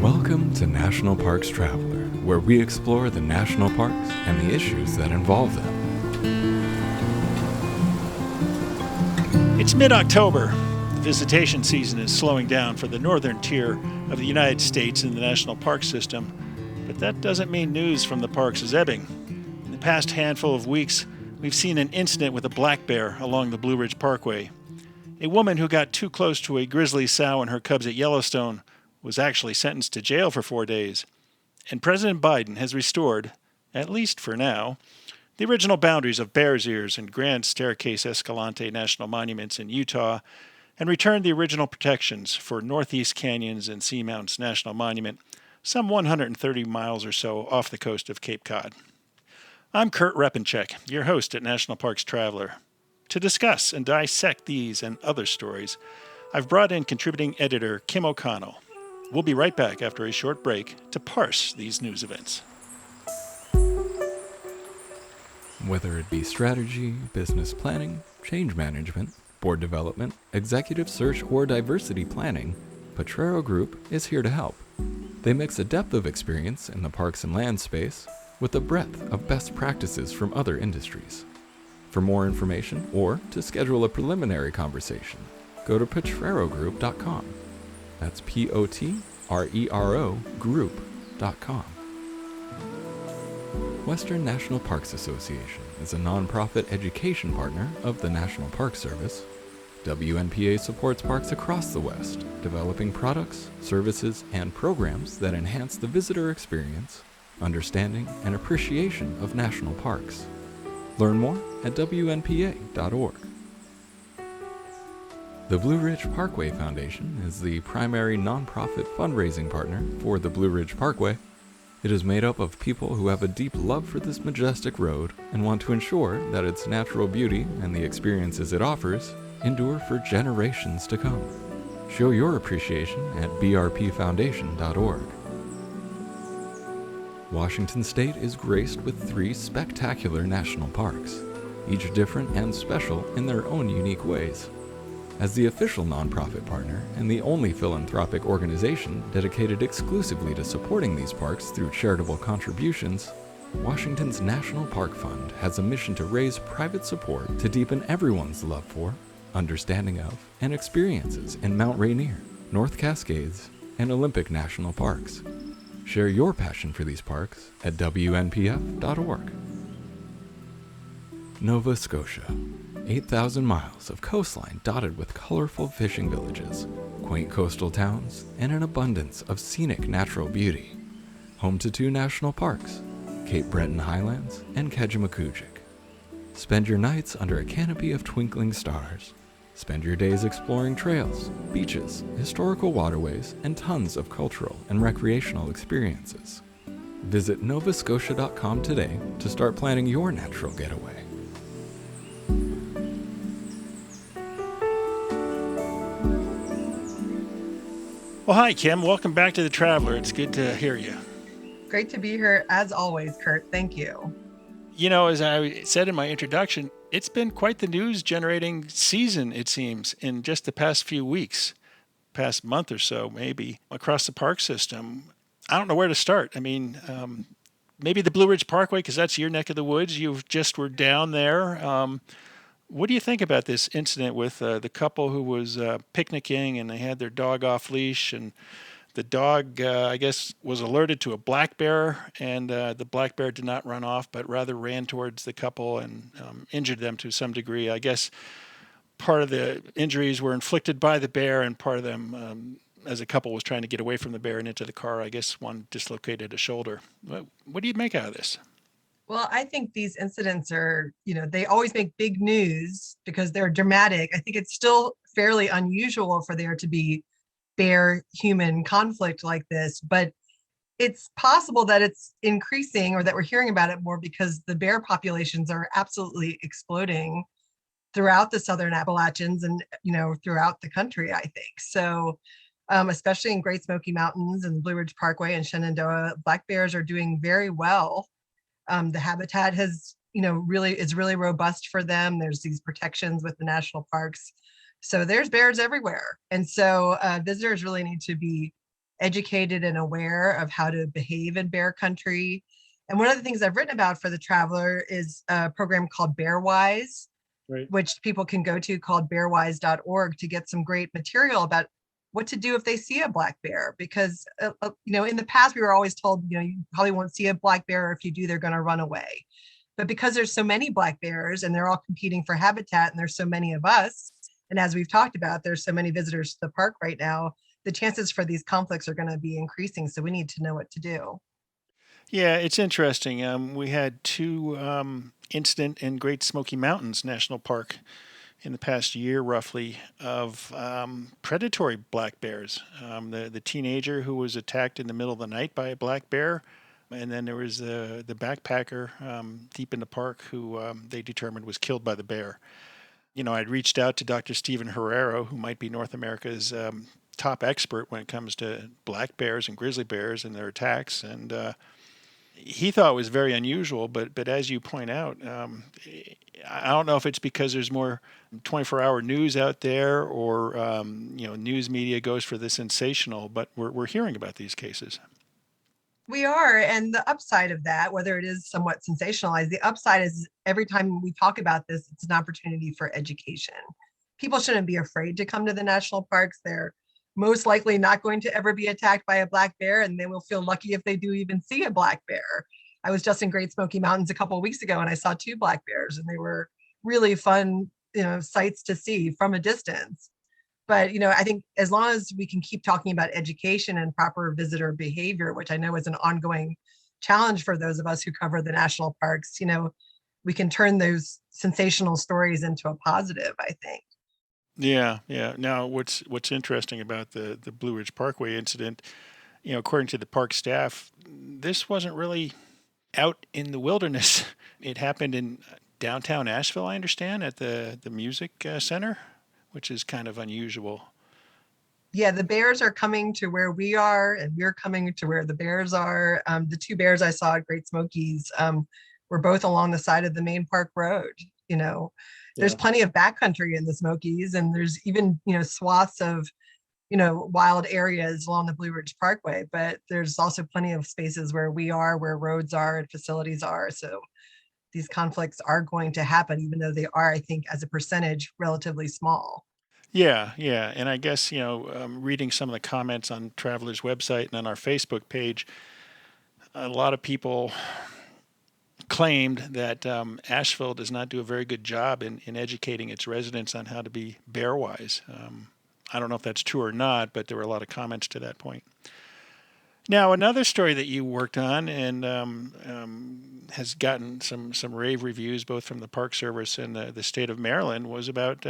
Welcome to National Parks Traveler, where we explore the national parks and the issues that involve them. It's mid-October. The visitation season is slowing down for the northern tier of the United States in the national park system, but that doesn't mean news from the parks is ebbing. In the past handful of weeks, we've seen an incident with a black bear along the Blue Ridge Parkway. A woman who got too close to a grizzly sow and her cubs at Yellowstone was actually sentenced to jail for 4 days. And President Biden has restored, at least for now, the original boundaries of Bears Ears and Grand Staircase Escalante National Monuments in Utah, and returned the original protections for Northeast Canyons and Sea Mountains National Monument, some 130 miles or so off the coast of Cape Cod. I'm Kurt Repanshek, your host at National Parks Traveler. To discuss and dissect these and other stories, I've brought in contributing editor Kim O'Connell. We'll be right back after a short break to parse these news events. Whether it be strategy, business planning, change management, board development, executive search, or diversity planning, Potrero Group is here to help. They mix a depth of experience in the parks and land space with a breadth of best practices from other industries. For more information or to schedule a preliminary conversation, go to potrerogroup.com. That's Potrero group.com. Western National Parks Association is a nonprofit education partner of the National Park Service. WNPA supports parks across the West, developing products, services, and programs that enhance the visitor experience, understanding, and appreciation of national parks. Learn more at WNPA.org. The Blue Ridge Parkway Foundation is the primary nonprofit fundraising partner for the Blue Ridge Parkway. It is made up of people who have a deep love for this majestic road and want to ensure that its natural beauty and the experiences it offers endure for generations to come. Show your appreciation at brpfoundation.org. Washington State is graced with 3 spectacular national parks, each different and special in their own unique ways. As the official nonprofit partner and the only philanthropic organization dedicated exclusively to supporting these parks through charitable contributions, Washington's National Park Fund has a mission to raise private support to deepen everyone's love for, understanding of, and experiences in Mount Rainier, North Cascades, and Olympic National Parks. Share your passion for these parks at WNPF.org. Nova Scotia. 8,000 miles of coastline dotted with colorful fishing villages, quaint coastal towns, and an abundance of scenic natural beauty. Home to 2 national parks, Cape Breton Highlands and Kejimkujik. Spend your nights under a canopy of twinkling stars. Spend your days exploring trails, beaches, historical waterways, and tons of cultural and recreational experiences. Visit novascotia.com today to start planning your natural getaway. Well, hi, Kim. Welcome back to The Traveler. It's good to hear you. Great to be here, as always, Kurt. Thank you. You know, as I said in my introduction, it's been quite the news-generating season, it seems, in just the past few weeks, past month or so, maybe, across the park system. I don't know where to start. I mean, maybe the Blue Ridge Parkway, because that's your neck of the woods. You just were down there. What do you think about this incident with the couple who was picnicking and they had their dog off leash, and the dog, I guess, was alerted to a black bear, and the black bear did not run off, but rather ran towards the couple and injured them to some degree. I guess part of the injuries were inflicted by the bear, and part of them, as a couple was trying to get away from the bear and into the car, I guess one dislocated a shoulder. What do you make out of this? Well, I think these incidents are, they always make big news because they're dramatic. I think it's still fairly unusual for there to be bear-human conflict like this, but it's possible that it's increasing or that we're hearing about it more because the bear populations are absolutely exploding throughout the Southern Appalachians and, throughout the country, I think. So especially in Great Smoky Mountains and the Blue Ridge Parkway and Shenandoah, black bears are doing very well. The habitat is really robust for them. There's these protections with the national parks So there's bears everywhere. And so visitors really need to be educated and aware of how to behave in bear country. And one of the things I've written about for the traveler is a program called Bearwise, Right. which people can go to, called bearwise.org, to get some great material about what to do if they see a black bear. Because, in the past, we were always told, you probably won't see a black bear, or if you do, they're going to run away. But because there's so many black bears and they're all competing for habitat, and there's so many of us, and as we've talked about, there's so many visitors to the park right now, the chances for these conflicts are going to be increasing. So we need to know what to do. Yeah, it's interesting. We had two incident in Great Smoky Mountains National Park in the past year, roughly, of predatory black bears. The teenager who was attacked in the middle of the night by a black bear, and then there was the backpacker deep in the park who they determined was killed by the bear. I'd reached out to Dr. Stephen Herrero, who might be North America's top expert when it comes to black bears and grizzly bears and their attacks, and he thought it was very unusual. But as you point out, I don't know if it's because there's more 24-hour news out there, or news media goes for the sensational. But we're hearing about these cases. We are. And the upside of that, whether it is somewhat sensationalized, the upside is every time we talk about this, it's an opportunity for education. People shouldn't be afraid to come to the national parks. They're most likely not going to ever be attacked by a black bear, and they will feel lucky if they do even see a black bear. I was just in Great Smoky Mountains a couple of weeks ago, and I saw two black bears, and they were really fun, sights to see from a distance. But I think as long as we can keep talking about education and proper visitor behavior, which I know is an ongoing challenge for those of us who cover the national parks, we can turn those sensational stories into a positive, I think. Yeah, yeah. Now, what's interesting about the Blue Ridge Parkway incident, according to the park staff, this wasn't really out in the wilderness. It happened in downtown Asheville, I understand, at the music center, which is kind of unusual. Yeah, the bears are coming to where we are, and we're coming to where the bears are. The two bears I saw at Great Smokies were both along the side of the main park road. You know, there's Yeah. plenty of backcountry in the Smokies, and there's even swaths of wild areas along the Blue Ridge Parkway. But there's also plenty of spaces where we are, where roads are and facilities are. So these conflicts are going to happen, even though they are, I think, as a percentage, relatively small. Yeah, yeah. And I guess, reading some of the comments on Traveler's website and on our Facebook page, a lot of people claimed that Asheville does not do a very good job in educating its residents on how to be bear wise. I don't know if that's true or not, but there were a lot of comments to that point. Now, another story that you worked on and has gotten some rave reviews, both from the Park Service and the state of Maryland, was about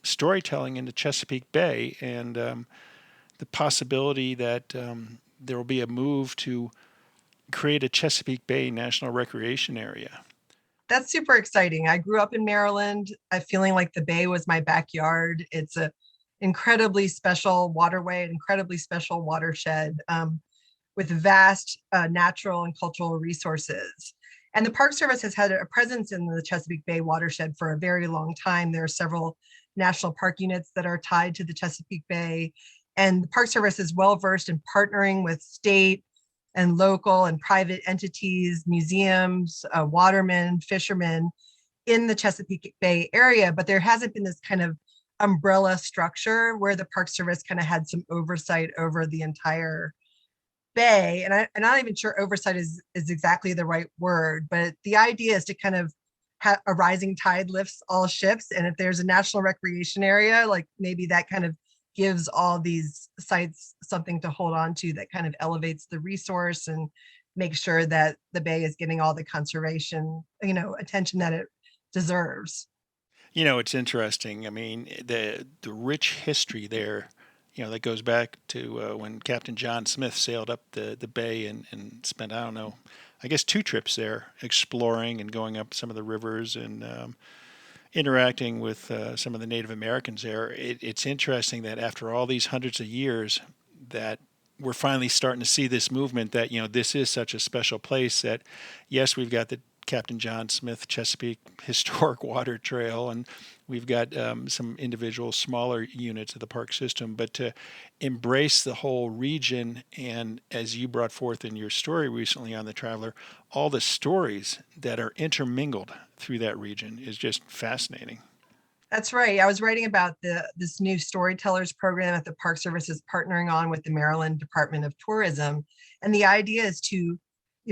storytelling in the Chesapeake Bay and the possibility that there will be a move to create a Chesapeake Bay National Recreation Area. That's super exciting. I grew up in Maryland, feeling like the Bay was my backyard. It's a incredibly special waterway, an incredibly special watershed. With vast natural and cultural resources. And the Park Service has had a presence in the Chesapeake Bay watershed for a very long time. There are several national park units that are tied to the Chesapeake Bay. And the Park Service is well versed in partnering with state and local and private entities, museums, watermen, fishermen in the Chesapeake Bay area. But there hasn't been this kind of umbrella structure where the Park Service kind of had some oversight over the entire Bay. And I'm not even sure oversight is exactly the right word, but the idea is to kind of have a rising tide lifts all ships. And if there's a national recreation area, like maybe that kind of gives all these sites something to hold on to, that kind of elevates the resource and makes sure that the Bay is getting all the conservation, attention that it deserves. It's interesting. I mean, the rich history there, that goes back to when Captain John Smith sailed up the bay and spent, I don't know, I guess 2 trips there exploring and going up some of the rivers and interacting with some of the Native Americans there. It's interesting that after all these hundreds of years that we're finally starting to see this movement that, this is such a special place that, yes, we've got the Captain John Smith Chesapeake Historic Water Trail, and we've got some individual smaller units of the park system. But to embrace the whole region, and as you brought forth in your story recently on the Traveler, all the stories that are intermingled through that region is just fascinating. That's right. I was writing about this new storytellers program that the Park Service is partnering on with the Maryland Department of Tourism. And the idea is to,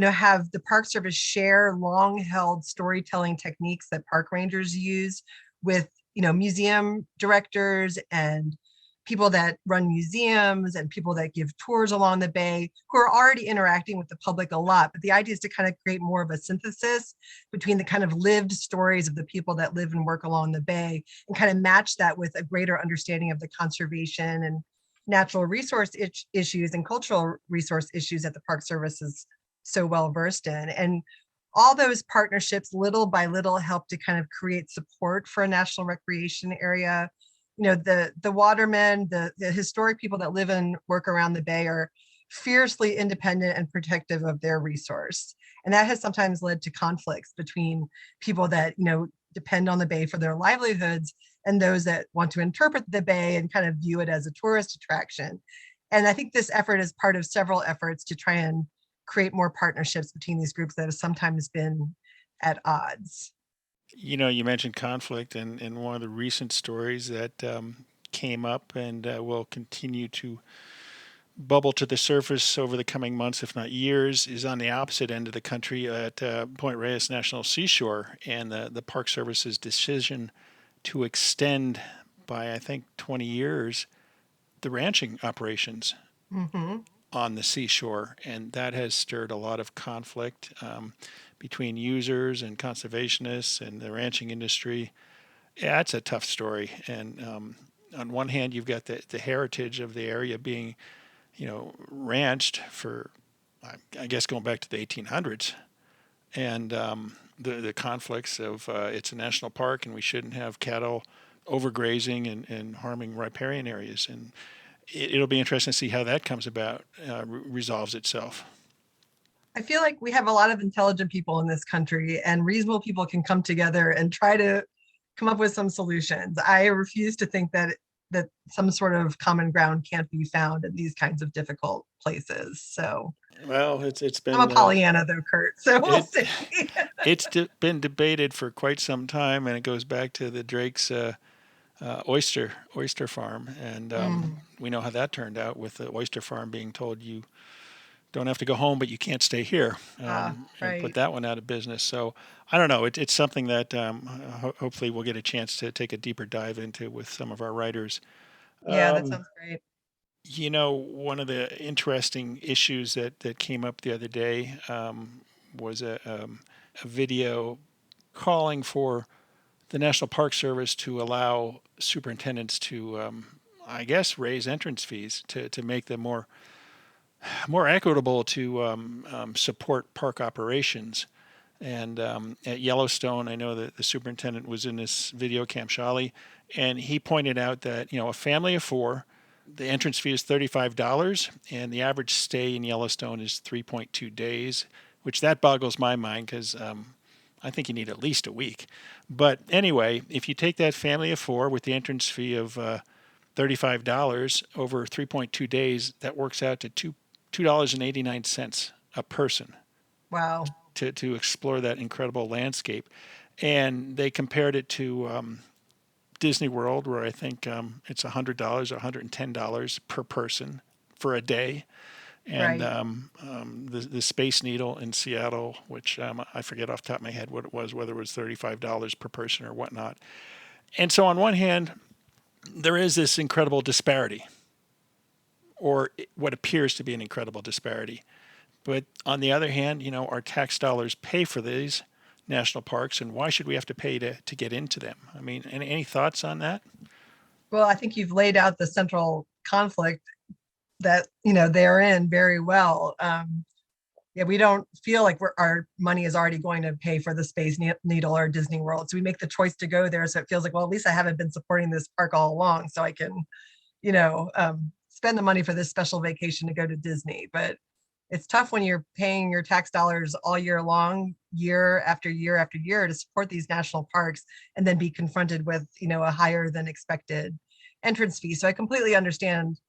have the Park Service share long-held storytelling techniques that park rangers use with, museum directors and people that run museums and people that give tours along the bay who are already interacting with the public a lot. But the idea is to kind of create more of a synthesis between the kind of lived stories of the people that live and work along the bay and kind of match that with a greater understanding of the conservation and natural resource issues and cultural resource issues that the Park Service is so well versed in. And all those partnerships, little by little, help to kind of create support for a national recreation area. The watermen, the historic people that live and work around the bay are fiercely independent and protective of their resource. And that has sometimes led to conflicts between people that, depend on the bay for their livelihoods and those that want to interpret the bay and kind of view it as a tourist attraction. And I think this effort is part of several efforts to try and create more partnerships between these groups that have sometimes been at odds. You mentioned conflict, and one of the recent stories that came up and will continue to bubble to the surface over the coming months, if not years, is on the opposite end of the country at Point Reyes National Seashore, and the Park Service's decision to extend by, I think, 20 years the ranching operations Mm-hmm. on the seashore, and that has stirred a lot of conflict between users and conservationists and the ranching industry. Yeah, it's a tough story. And on one hand, you've got the heritage of the area being, ranched for, I guess, going back to the 1800s, and the conflicts of it's a national park and we shouldn't have cattle overgrazing and harming riparian areas. And it'll be interesting to see how that comes about, resolves itself. I feel like we have a lot of intelligent people in this country, and reasonable people can come together and try to come up with some solutions. I refuse to think that some sort of common ground can't be found in these kinds of difficult places. So Well, it's I'm a been Pollyanna though, Kurt. So we'll it see. been debated for quite some time, and it goes back to the Drake's oyster farm, and Mm, we know how that turned out with the oyster farm being told you don't have to go home, but you can't stay here, and put right. that one out of business. So I don't know. It's something that hopefully we'll get a chance to take a deeper dive into with some of our writers. Yeah, that Um, sounds great. One of the interesting issues that came up the other day was a video calling for the National Park Service to allow superintendents to, I guess, raise entrance fees to make them more equitable to support park operations. And at Yellowstone, I know that the superintendent was in this video, Camp Shali, and he pointed out that a family of four, the entrance fee is $35, and the average stay in Yellowstone is 3.2 days, which that boggles my mind because I think you need at least a week. But anyway, if you take that family of four with the entrance fee of $35 over 3.2 days, that works out to $2.89 a person Wow. to explore that incredible landscape. And they compared it to Disney World, where I think it's $100 or $110 per person for a day. And Right. the Space Needle in Seattle, which I forget off the top of my head what it was, whether it was $35 per person or whatnot. And so on one hand, there is this incredible disparity, or what appears to be an incredible disparity. But on the other hand, our tax dollars pay for these national parks, and why should we have to pay to get into them? I mean, any thoughts on that? Well, I think you've laid out the central conflict that they're in very well. Yeah, we don't feel like our money is already going to pay for the Space Needle or Disney World, so we make the choice to go there. So it feels like, well, at least I haven't been supporting this park all along, so I can, spend the money for this special vacation to go to Disney. But it's tough when you're paying your tax dollars all year long, year after year after year, to support these national parks and then be confronted with, a higher than expected entrance fee. So I completely understand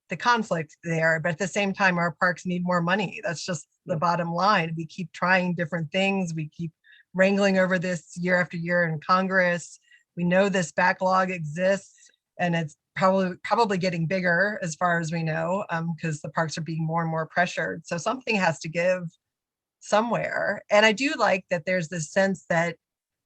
the conflict there, but at the same time, our parks need more money. That's just the bottom line. We keep trying different things. We keep wrangling over this year after year in Congress. We know this backlog exists, and it's probably getting bigger as far as we know, because the parks are being more and more pressured. So something has to give somewhere. And I do like that there's this sense that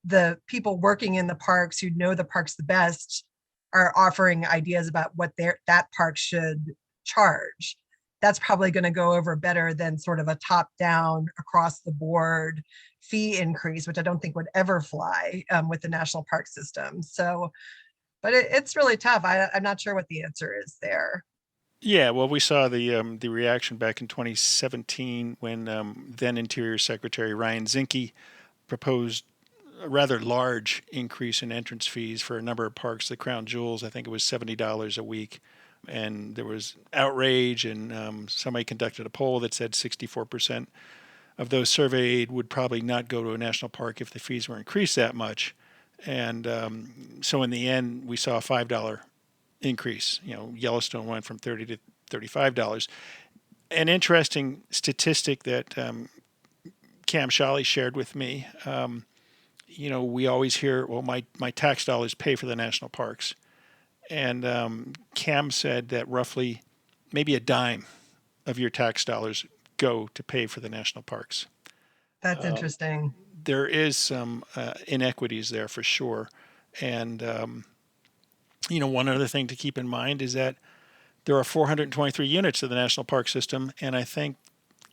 the people working in the parks who know the parks the best are offering ideas about what that park should charge. That's probably going to go over better than sort of a top-down, across-the-board fee increase, which I don't think would ever fly with the national park system. So, but it's really tough. I'm not sure what the answer is there. Yeah, well, we saw the reaction back in 2017 when then Interior Secretary Ryan Zinke proposed a rather large increase in entrance fees for a number of parks. The Crown Jewels, I think it was $70 a week. And there was outrage, and somebody conducted a poll that said 64% of those surveyed would probably not go to a national park if the fees were increased that much. And so in the end, we saw a $5 increase. Yellowstone went from $30 to $35. An interesting statistic that Cam Shawley shared with me, we always hear, well, my tax dollars pay for the national parks. And Cam said that roughly maybe a dime of your tax dollars go to pay for the national parks. That's interesting. There is some inequities there for sure. And, one other thing to keep in mind is that there are 423 units of the national park system, and I think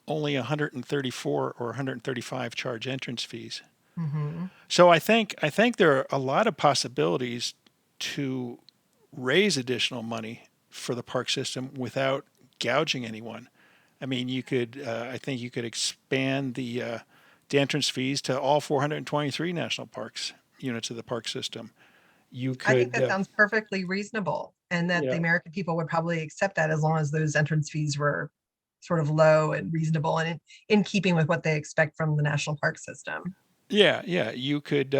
only 134 or 135 charge entrance fees. Mm-hmm. So I think there are a lot of possibilities to raise additional money for the park system without gouging anyone. I mean, I think you could expand the entrance fees to all 423 national parks units of the park system. I think that sounds perfectly reasonable, and that the American people would probably accept that as long as those entrance fees were sort of low and reasonable and in keeping with what they expect from the national park system. Yeah. You could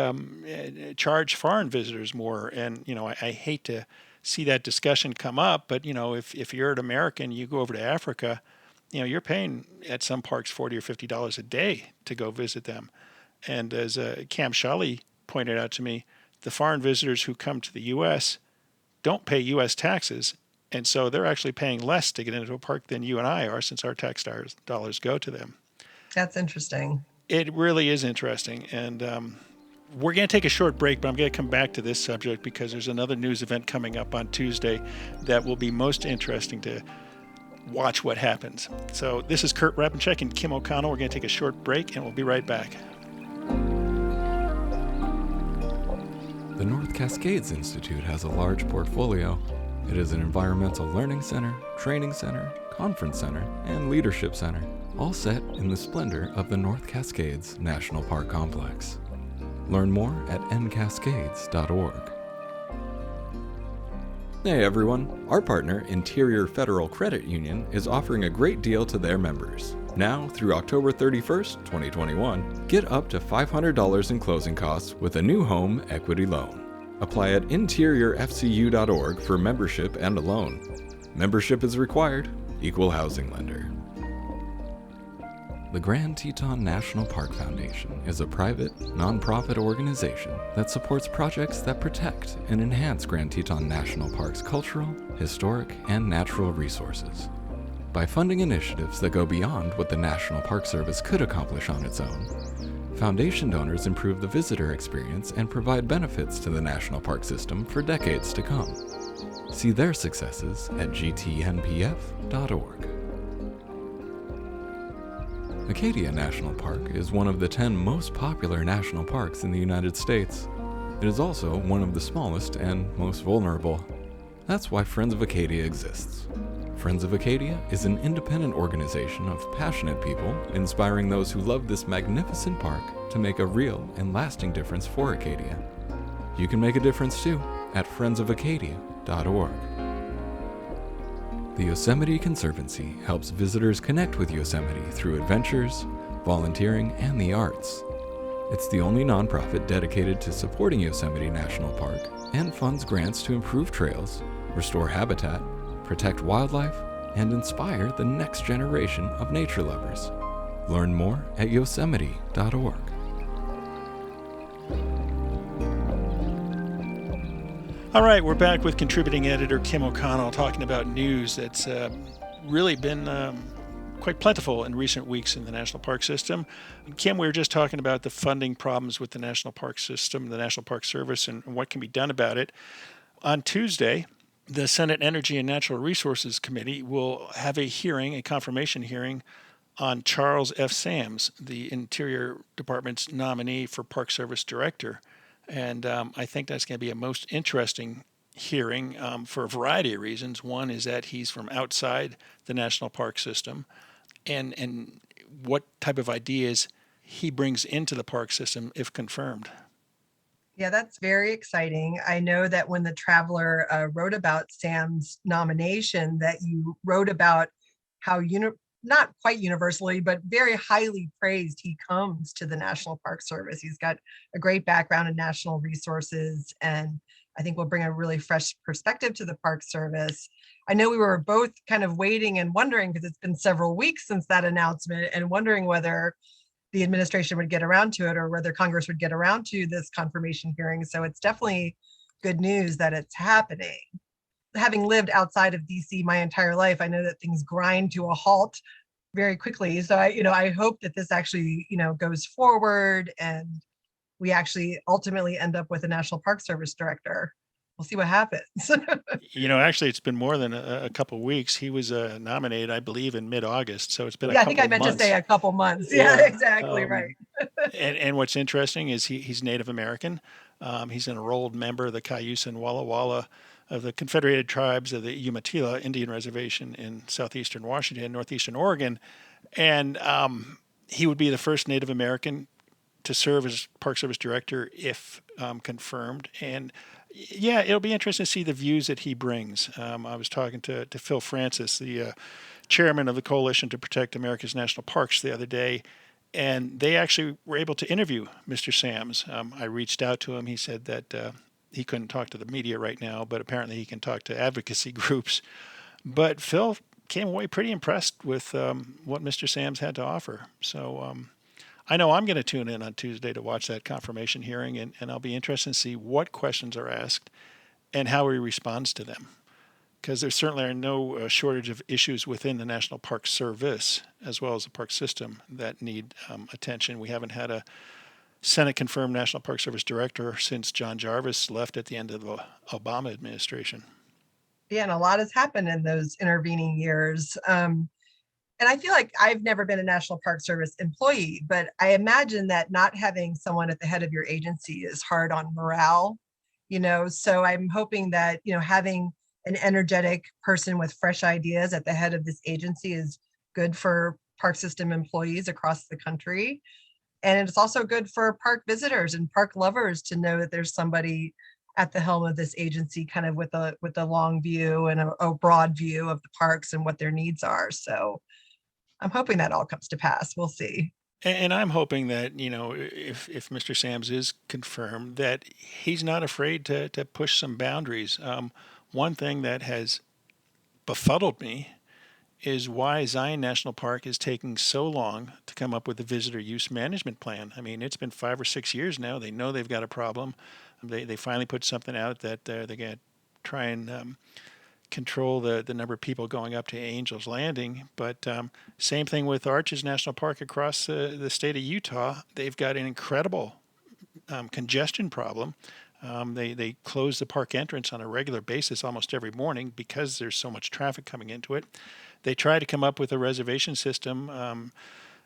charge foreign visitors more, and I hate to see that discussion come up, but if you're an American, you go over to Africa, you're paying at some parks $40 or $50 a day to go visit them. And as Cam Shawley pointed out to me, the foreign visitors who come to the U.S. don't pay U.S. taxes, and so they're actually paying less to get into a park than you and I are, since our tax dollars go to them. That's interesting. It really is interesting. And we're going to take a short break, but I'm going to come back to this subject because there's another news event coming up on Tuesday that will be most interesting to watch what happens. So this is Kurt Repanshek and Kim O'Connell. We're going to take a short break, and we'll be right back. The North Cascades Institute has a large portfolio. It is an environmental learning center, training center, conference center, and leadership center, all set in the splendor of the North Cascades National Park Complex. Learn more at ncascades.org. Hey everyone, our partner, Interior Federal Credit Union, is offering a great deal to their members. Now, through October 31st, 2021, get up to $500 in closing costs with a new home equity loan. Apply at interiorfcu.org for membership and a loan. Membership is required. Equal housing lender. The Grand Teton National Park Foundation is a private, nonprofit organization that supports projects that protect and enhance Grand Teton National Park's cultural, historic, and natural resources. By funding initiatives that go beyond what the National Park Service could accomplish on its own, Foundation donors improve the visitor experience and provide benefits to the National Park System for decades to come. See their successes at gtnpf.org. Acadia National Park is one of the 10 most popular national parks in the United States. It is also one of the smallest and most vulnerable. That's why Friends of Acadia exists. Friends of Acadia is an independent organization of passionate people inspiring those who love this magnificent park to make a real and lasting difference for Acadia. You can make a difference too at friendsofacadia.org. The Yosemite Conservancy helps visitors connect with Yosemite through adventures, volunteering, and the arts. It's the only nonprofit dedicated to supporting Yosemite National Park and funds grants to improve trails, restore habitat, protect wildlife, and inspire the next generation of nature lovers. Learn more at yosemite.org. All right, we're back with contributing editor Kim O'Connell talking about news that's really been quite plentiful in recent weeks in the National Park System. Kim, we were just talking about the funding problems with the National Park System, the National Park Service, and what can be done about it. On Tuesday, the Senate Energy and Natural Resources Committee will have a hearing, a confirmation hearing, on Charles F. Sams, the Interior Department's nominee for Park Service Director. And I think that's going to be a most interesting hearing for a variety of reasons. One is that he's from outside the National Park System, and what type of ideas he brings into the park system if confirmed. Yeah, that's very exciting. I know that when the Traveler wrote about Sam's nomination, that you wrote about how not quite universally, but very highly praised he comes to the National Park Service. He's got a great background in natural resources, and I think will bring a really fresh perspective to the Park Service. I know we were both kind of waiting and wondering, because it's been several weeks since that announcement, and wondering whether the administration would get around to it or whether Congress would get around to this confirmation hearing. So it's definitely good news that it's happening. Having lived outside of DC my entire life, I know that things grind to a halt very quickly. So I hope that this actually, goes forward and we actually ultimately end up with a National Park Service director. We'll see what happens. Actually, it's been more than a couple weeks. He was nominated, I believe, in mid-August. So it's been yeah, a I think I couple meant months. to say a couple months. Yeah, exactly right. And what's interesting is he's Native American. He's an enrolled member of the Cayuse and Walla Walla of the Confederated Tribes of the Umatilla Indian Reservation in southeastern Washington, northeastern Oregon. And he would be the first Native American to serve as Park Service Director if confirmed. And yeah, it'll be interesting to see the views that he brings. I was talking to Phil Francis, the chairman of the Coalition to Protect America's National Parks, the other day, and they actually were able to interview Mr. Sams. I reached out to him. He said that he couldn't talk to the media right now, but apparently he can talk to advocacy groups. But Phil came away pretty impressed with what Mr. Sams had to offer. So I know I'm going to tune in on Tuesday to watch that confirmation hearing, and I'll be interested to see what questions are asked and how he responds to them. Because there certainly are no shortage of issues within the National Park Service, as well as the park system, that need attention. We haven't had a Senate-confirmed National Park Service director since John Jarvis left at the end of the Obama administration. Yeah, and a lot has happened in those intervening years. And I feel like I've never been a National Park Service employee, but I imagine that not having someone at the head of your agency is hard on morale, so I'm hoping that, having an energetic person with fresh ideas at the head of this agency is good for park system employees across the country. And it's also good for park visitors and park lovers to know that there's somebody at the helm of this agency kind of with a long view and a broad view of the parks and what their needs are. So I'm hoping that all comes to pass. We'll see. And I'm hoping that, if Mr. Sams is confirmed, that he's not afraid to push some boundaries. One thing that has befuddled me is why Zion National Park is taking so long to come up with a visitor use management plan. I mean, it's been 5 or 6 years now. They know they've got a problem. They finally put something out that they're going to try and control the number of people going up to Angel's Landing. But same thing with Arches National Park across the state of Utah. They've got an incredible congestion problem. They close the park entrance on a regular basis almost every morning because there's so much traffic coming into it. They tried to come up with a reservation system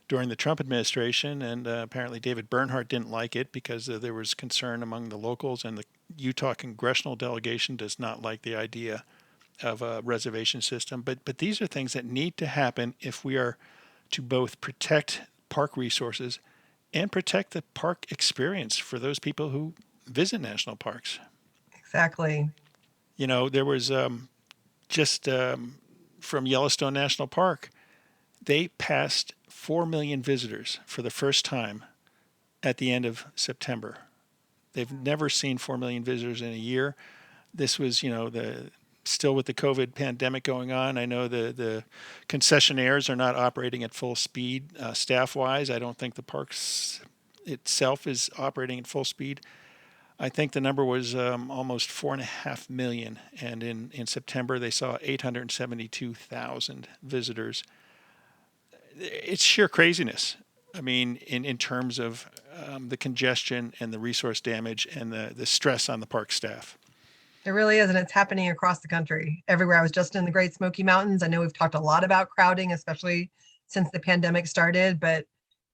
during the Trump administration, and apparently David Bernhardt didn't like it because there was concern among the locals, and the Utah congressional delegation does not like the idea of a reservation system. But these are things that need to happen if we are to both protect park resources and protect the park experience for those people who visit national parks. Exactly. There was just from Yellowstone National Park. They passed 4 million visitors for the first time at the end of September. They've never seen 4 million visitors in a year. This was, still with the COVID pandemic going on. I know the concessionaires are not operating at full speed staff-wise. I don't think the parks itself is operating at full speed. I think the number was almost 4.5 million, and in September they saw 872,000 visitors. It's sheer craziness. I mean, in terms of the congestion and the resource damage and the stress on the park staff. It really is, and it's happening across the country, everywhere. I was just in the Great Smoky Mountains. I know we've talked a lot about crowding, especially since the pandemic started, but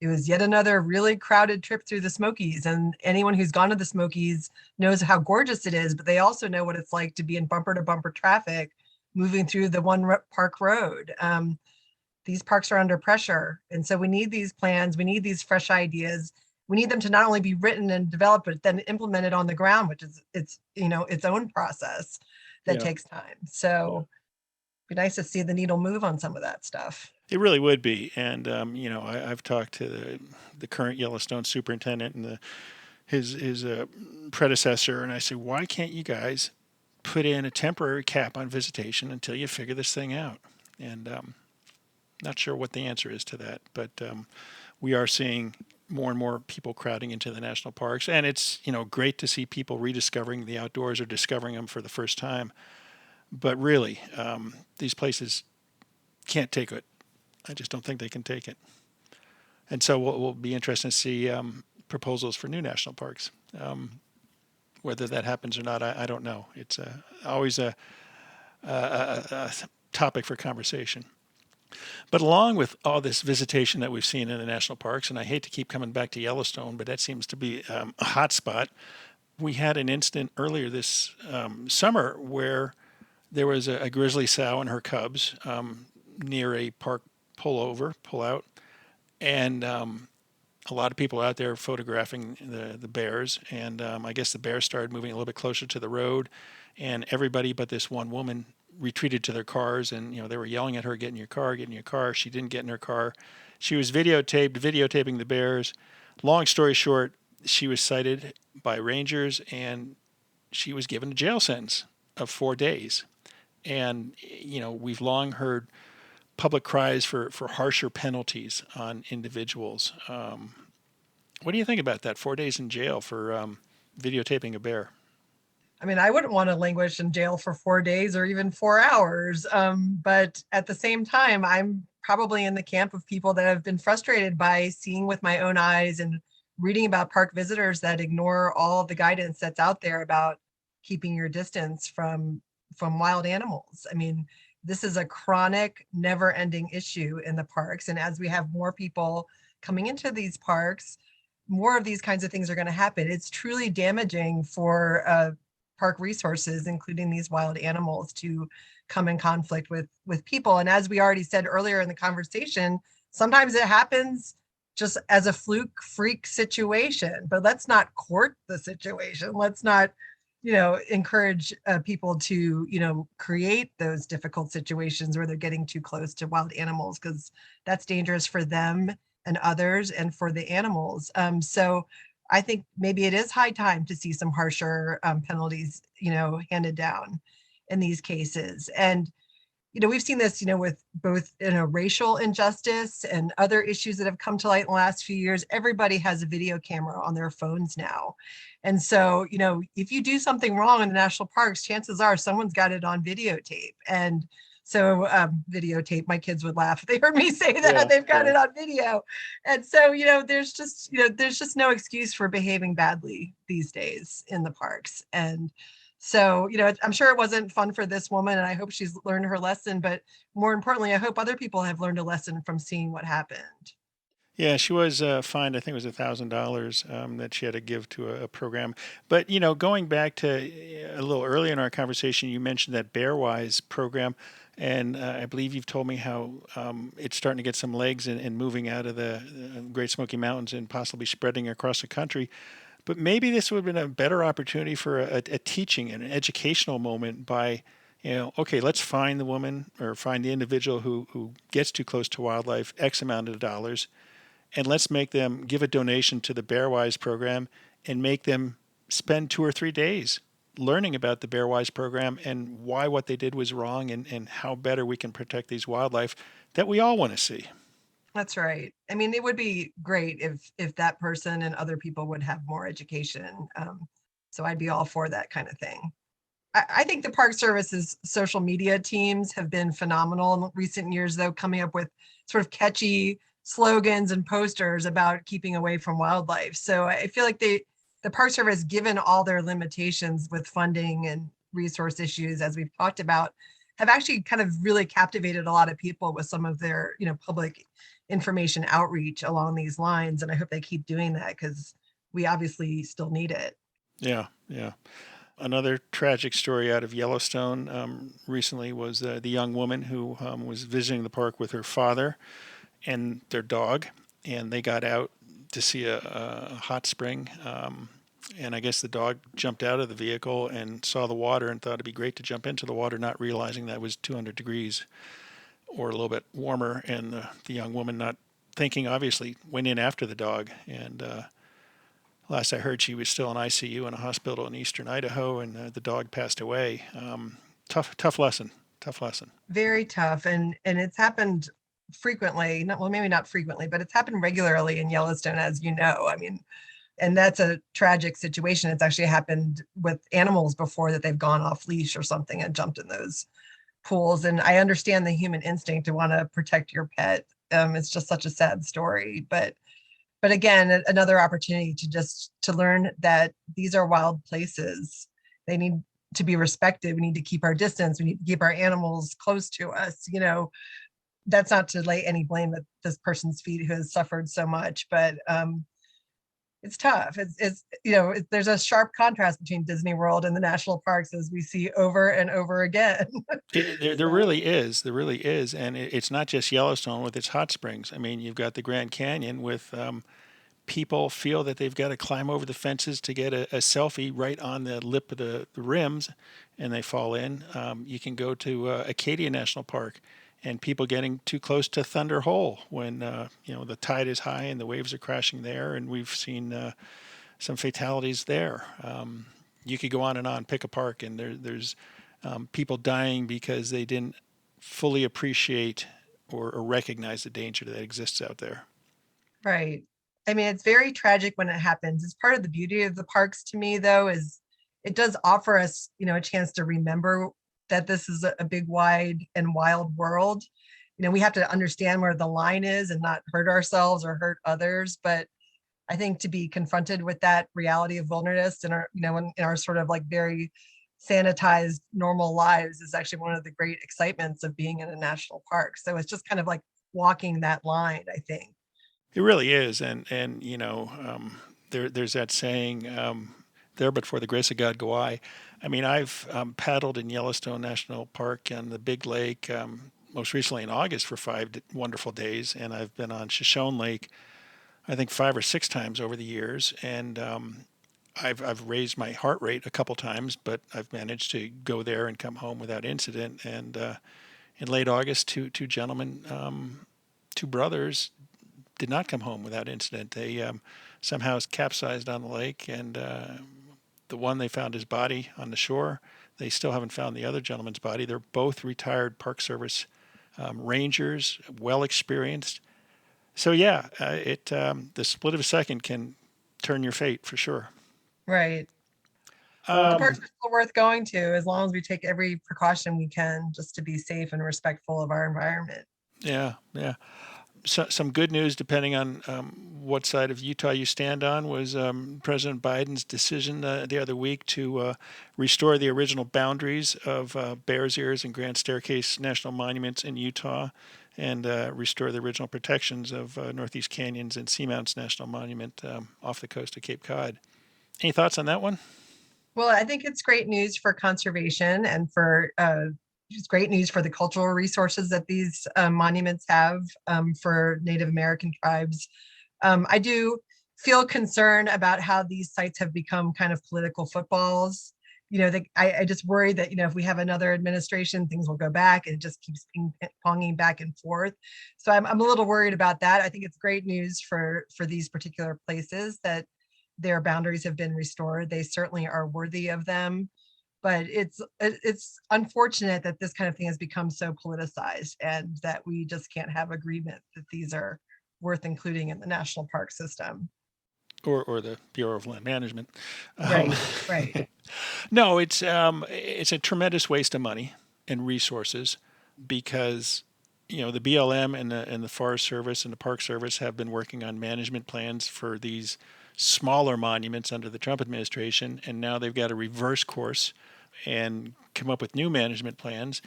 it was yet another really crowded trip through the Smokies. And anyone who's gone to the Smokies knows how gorgeous it is, but they also know what it's like to be in bumper to bumper traffic moving through the one park road. These parks are under pressure. And so we need these plans. We need these fresh ideas. We need them to not only be written and developed, but then implemented on the ground, which is its own process that takes time. So it'd be nice to see the needle move on some of that stuff. It really would be. And, I've talked to the current Yellowstone superintendent and his predecessor, and I said, why can't you guys put in a temporary cap on visitation until you figure this thing out? And not sure what the answer is to that, but we are seeing more and more people crowding into the national parks, and it's great to see people rediscovering the outdoors or discovering them for the first time. But really, these places can't take it. I just don't think they can take it. And so we'll be interested to see proposals for new national parks. Whether that happens or not, I don't know. It's always a topic for conversation. But along with all this visitation that we've seen in the national parks, and I hate to keep coming back to Yellowstone, but that seems to be a hot spot. We had an incident earlier this summer where there was a grizzly sow and her cubs near a park pull-out, and a lot of people out there photographing the bears, and I guess the bears started moving a little bit closer to the road, and everybody but this one woman retreated to their cars, and they were yelling at her, get in your car. She didn't get in her car. She was videotaping the bears. Long story short, she was cited by rangers, and she was given a jail sentence of 4 days. And we've long heard public cries for harsher penalties on individuals. What do you think about that? 4 days in jail for videotaping a bear? I mean, I wouldn't want to languish in jail for 4 days or even 4 hours. But at the same time, I'm probably in the camp of people that have been frustrated by seeing with my own eyes and reading about park visitors that ignore all of the guidance that's out there about keeping your distance from wild animals. I mean, this is a chronic, never-ending issue in the parks. And as we have more people coming into these parks, more of these kinds of things are going to happen. It's truly damaging for park resources, including these wild animals, to come in conflict with people. And as we already said earlier in the conversation, sometimes it happens just as a fluke freak situation, but let's not court the situation. Let's not, encourage people to, create those difficult situations where they're getting too close to wild animals, because that's dangerous for them and others and for the animals. So I think maybe it is high time to see some harsher penalties, handed down in these cases. And, we've seen this, with both, racial injustice and other issues that have come to light in the last few years. Everybody has a video camera on their phones now. And so, if you do something wrong in the national parks, chances are someone's got it on videotape. And so videotape, my kids would laugh if they heard me say that. They've got it on video. And so, there's just no excuse for behaving badly these days in the parks. And so, I'm sure it wasn't fun for this woman, and I hope she's learned her lesson. But more importantly, I hope other people have learned a lesson from seeing what happened. Yeah, she was fined, I think it was $1,000 that she had to give to a program. But, going back to a little earlier in our conversation, you mentioned that Bearwise program. And I believe you've told me how it's starting to get some legs and moving out of the Great Smoky Mountains and possibly spreading across the country. But maybe this would have been a better opportunity for a teaching and an educational moment by, Okay, let's find the woman or find the individual who gets too close to wildlife, X amount of dollars, and let's make them give a donation to the Bearwise program and make them spend 2 or 3 days learning about the Bearwise program and why what they did was wrong, and how better we can protect these wildlife that we all want to see. That's right. I mean, it would be great if that person and other people would have more education. So I'd be all for that kind of thing. I think the Park Service's social media teams have been phenomenal in recent years, though, coming up with sort of catchy slogans and posters about keeping away from wildlife. So I feel like the Park Service, given all their limitations with funding and resource issues, as we've talked about, have actually kind of really captivated a lot of people with some of their, public information outreach along these lines. And I hope they keep doing that because we obviously still need it. Yeah, yeah. Another tragic story out of Yellowstone recently was the young woman who was visiting the park with her father and their dog, and they got out to see a hot spring. And I guess the dog jumped out of the vehicle and saw the water and thought it'd be great to jump into the water, not realizing that it was 200 degrees or a little bit warmer. And the young woman, not thinking, obviously, went in after the dog. And last I heard, she was still in ICU in a hospital in eastern Idaho, and the dog passed away. Tough lesson. Tough lesson. Very tough. And it's happened frequently, not, well, maybe not frequently, but it's happened regularly in Yellowstone, as you know. I mean, and that's a tragic situation. It's actually happened with animals before, that they've gone off leash or something and jumped in those pools. And I understand the human instinct to want to protect your pet. It's just such a sad story, but again, another opportunity to learn that these are wild places. They need to be respected. We need to keep our distance. We need to keep our animals close to us. That's not to lay any blame at this person's feet who has suffered so much, but it's tough. There's a sharp contrast between Disney World and the national parks, as we see over and over again. There really is. There really is. And it's not just Yellowstone with its hot springs. I mean, you've got the Grand Canyon with people feel that they've got to climb over the fences to get a selfie right on the lip of the rims, and they fall in. You can go to Acadia National Park, and people getting too close to Thunder Hole when the tide is high and the waves are crashing there, and we've seen some fatalities there. You could go on, pick a park, and there's people dying because they didn't fully appreciate or recognize the danger that exists out there. Right. I mean, it's very tragic when it happens. It's part of the beauty of the parks to me, though, is it does offer us, a chance to remember that this is a big, wide and wild world. We have to understand where the line is and not hurt ourselves or hurt others. But I think to be confronted with that reality of wilderness in our, in our sort of like very sanitized normal lives is actually one of the great excitements of being in a national park. So it's just kind of like walking that line, I think. It really is, and there's that saying, "There, but for the grace of God, go I." I mean, I've paddled in Yellowstone National Park and the Big Lake, most recently in August for 5 wonderful days, and I've been on Shoshone Lake, I think 5 or 6 times over the years, and I've raised my heart rate a couple times, but I've managed to go there and come home without incident. And in late August, two gentlemen, two brothers, did not come home without incident. They somehow capsized on the lake, and the one, they found his body on the shore. They still haven't found the other gentleman's body. They're both retired Park Service rangers, well experienced. So yeah, the split of a second can turn your fate for sure. Right. The parks are still worth going to as long as we take every precaution we can just to be safe and respectful of our environment. Yeah, yeah. So, some good news, depending on what side of Utah you stand on, was President Biden's decision the other week to restore the original boundaries of Bears Ears and Grand Staircase National Monuments in Utah, and restore the original protections of Northeast Canyons and Seamounts National Monument off the coast of Cape Cod. Any thoughts on that one? Well, I think it's great news for conservation and for it's great news for the cultural resources that these monuments have for Native American tribes. I do feel concerned about how these sites have become kind of political footballs. I just worry that, if we have another administration, things will go back and it just keeps ping-ponging back and forth. So I'm a little worried about that. I think it's great news for these particular places that their boundaries have been restored. They certainly are worthy of them. But it's unfortunate that this kind of thing has become so politicized and that we just can't have agreement that these are worth including in the national park system. or the Bureau of Land Management. Um, Right. no, it's a tremendous waste of money and resources because the BLM and the Forest Service and the Park Service have been working on management plans for these smaller monuments under the Trump administration, and now they've got to reverse course and come up with new management plans.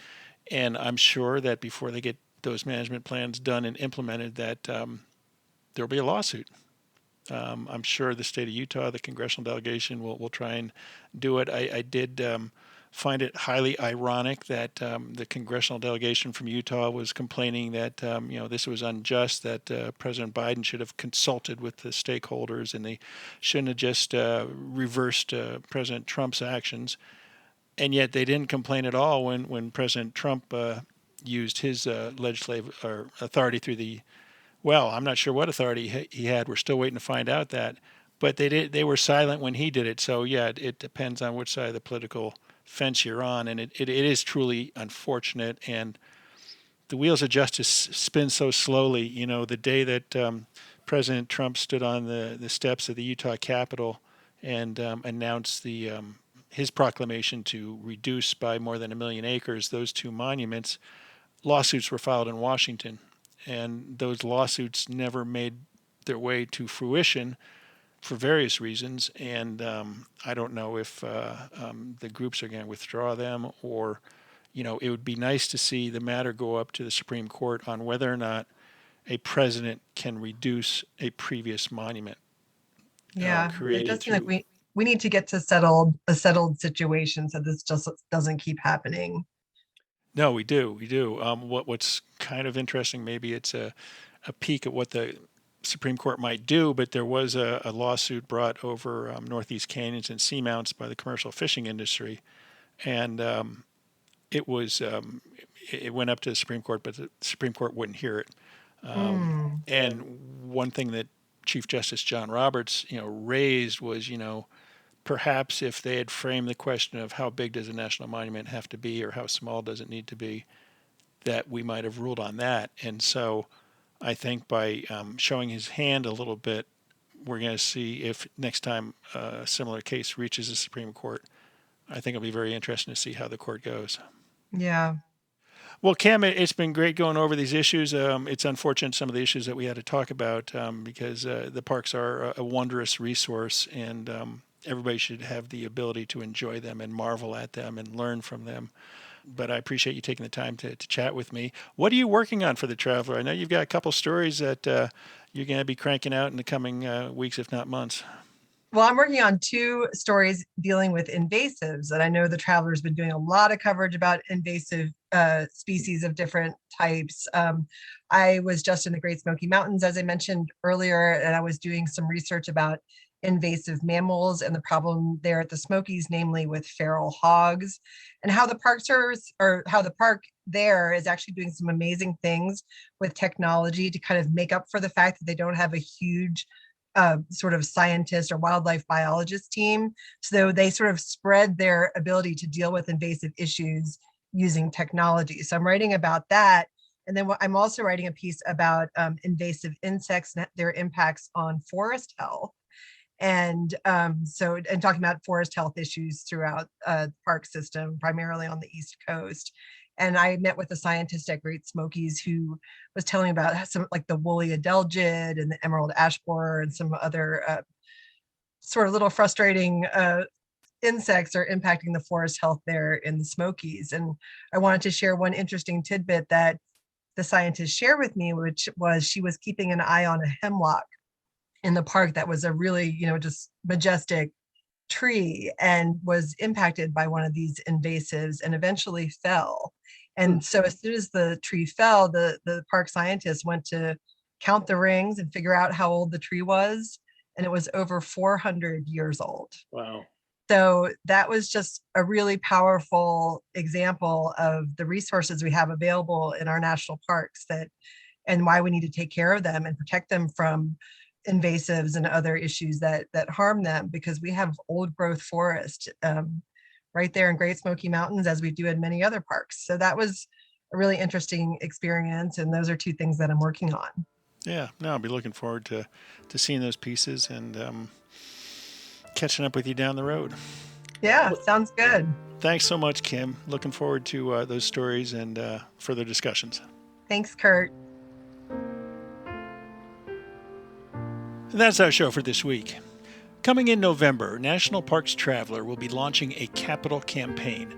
And I'm sure that before they get those management plans done and implemented, that there'll be a lawsuit. I'm sure the state of Utah, the congressional delegation, will try and do it. I did find it highly ironic that the congressional delegation from Utah was complaining that this was unjust, that President Biden should have consulted with the stakeholders and they shouldn't have just reversed President Trump's actions. And yet they didn't complain at all when President Trump used his legislative or authority through the I'm not sure what authority he had. We're still waiting to find out that. But they were silent when he did it. So, yeah, it depends on which side of the political fence you're on. And it is truly unfortunate. And the wheels of justice spin so slowly. The day that President Trump stood on the steps of the Utah Capitol and announced his proclamation to reduce by more than 1 million acres those two monuments, lawsuits were filed in Washington. And those lawsuits never made their way to fruition for various reasons. And I don't know if the groups are going to withdraw them or, it would be nice to see the matter go up to the Supreme Court on whether or not a president can reduce a previous monument. Yeah, it does Created seem like through. we need to get to a settled situation so this just doesn't keep happening. No, we do. We do. What's kind of interesting, maybe it's a peek at what the Supreme Court might do, but there was a lawsuit brought over Northeast canyons and seamounts by the commercial fishing industry, and it was it went up to the Supreme Court, but the Supreme Court wouldn't hear it. Mm, And one thing that Chief Justice John Roberts, raised was, perhaps if they had framed the question of how big does a national monument have to be or how small does it need to be, that we might have ruled on that. And so I think by showing his hand a little bit, we're going to see if next time a similar case reaches the Supreme Court. I think it'll be very interesting to see how the court goes. yeah. Well, Cam, it's been great going over these issues. It's unfortunate some of the issues that we had to talk about because the parks are a wondrous resource, and everybody should have the ability to enjoy them and marvel at them and learn from them. But I appreciate you taking the time to chat with me. What are you working on for the Traveler? I know you've got a couple stories that you're going to be cranking out in the coming weeks, if not months. Well, I'm working on 2 stories dealing with invasives, and I know the Traveler's been doing a lot of coverage about invasive species of different types. I was just in the Great Smoky Mountains, as I mentioned earlier, and I was doing some research about invasive mammals and the problem there at the Smokies, namely with feral hogs, and how the Park Service or how the park there is actually doing some amazing things with technology to kind of make up for the fact that they don't have a huge sort of scientist or wildlife biologist team. So they sort of spread their ability to deal with invasive issues using technology. So I'm writing about that. And then I'm also writing a piece about invasive insects and their impacts on forest health. And and talking about forest health issues throughout the park system, primarily on the East Coast. And I met with a scientist at Great Smokies who was telling about some like the woolly adelgid and the emerald ash borer and some other sort of little frustrating insects are impacting the forest health there in the Smokies. And I wanted to share one interesting tidbit that the scientist shared with me, which was she was keeping an eye on a hemlock in the park that was a really, just majestic tree and was impacted by one of these invasives and eventually fell. And so as soon as the tree fell, the park scientists went to count the rings and figure out how old the tree was. And it was over 400 years old. Wow. So that was just a really powerful example of the resources we have available in our national parks and why we need to take care of them and protect them from invasives and other issues that harm them, because we have old growth forest right there in Great Smoky Mountains, as we do in many other parks. So that was a really interesting experience, and those are two things that I'm working on. Yeah, no, I'll be looking forward to seeing those pieces and catching up with you down the road. Yeah, sounds good. Thanks so much, Kim. Looking forward to those stories and further discussions. Thanks, Kurt. And that's our show for this week. Coming in November, National Parks Traveler will be launching a capital campaign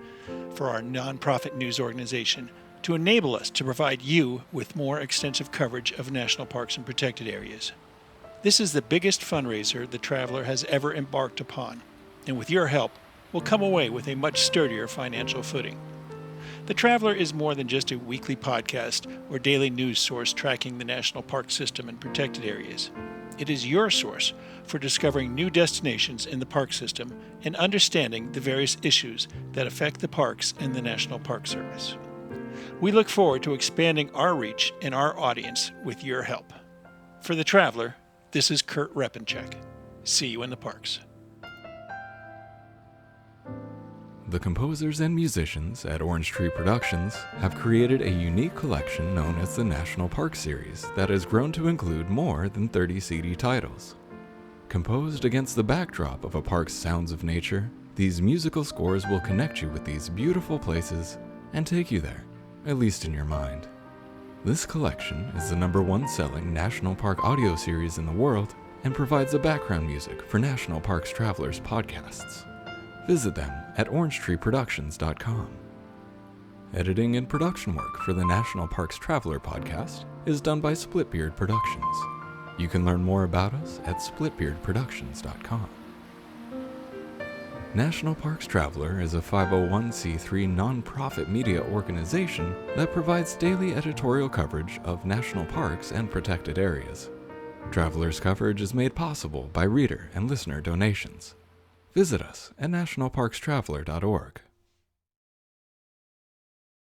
for our nonprofit news organization to enable us to provide you with more extensive coverage of national parks and protected areas. This is the biggest fundraiser the Traveler has ever embarked upon, and with your help, we'll come away with a much sturdier financial footing. The Traveler is more than just a weekly podcast or daily news source tracking the national park system and protected areas. It is your source for discovering new destinations in the park system and understanding the various issues that affect the parks and the National Park Service. We look forward to expanding our reach and our audience with your help. For The Traveler, this is Kurt Repanshek. See you in the parks. The composers and musicians at Orange Tree Productions have created a unique collection known as the National Park Series that has grown to include more than 30 CD titles. Composed against the backdrop of a park's sounds of nature, these musical scores will connect you with these beautiful places and take you there, at least in your mind. This collection is the #1 selling National Park audio series in the world and provides the background music for National Parks Travelers podcasts. Visit them at orangetreeproductions.com. Editing and production work for the National Parks Traveler podcast is done by Splitbeard Productions. You can learn more about us at splitbeardproductions.com. National Parks Traveler is a 501c3 nonprofit media organization that provides daily editorial coverage of national parks and protected areas. Traveler's coverage is made possible by reader and listener donations. Visit us at nationalparkstraveler.org.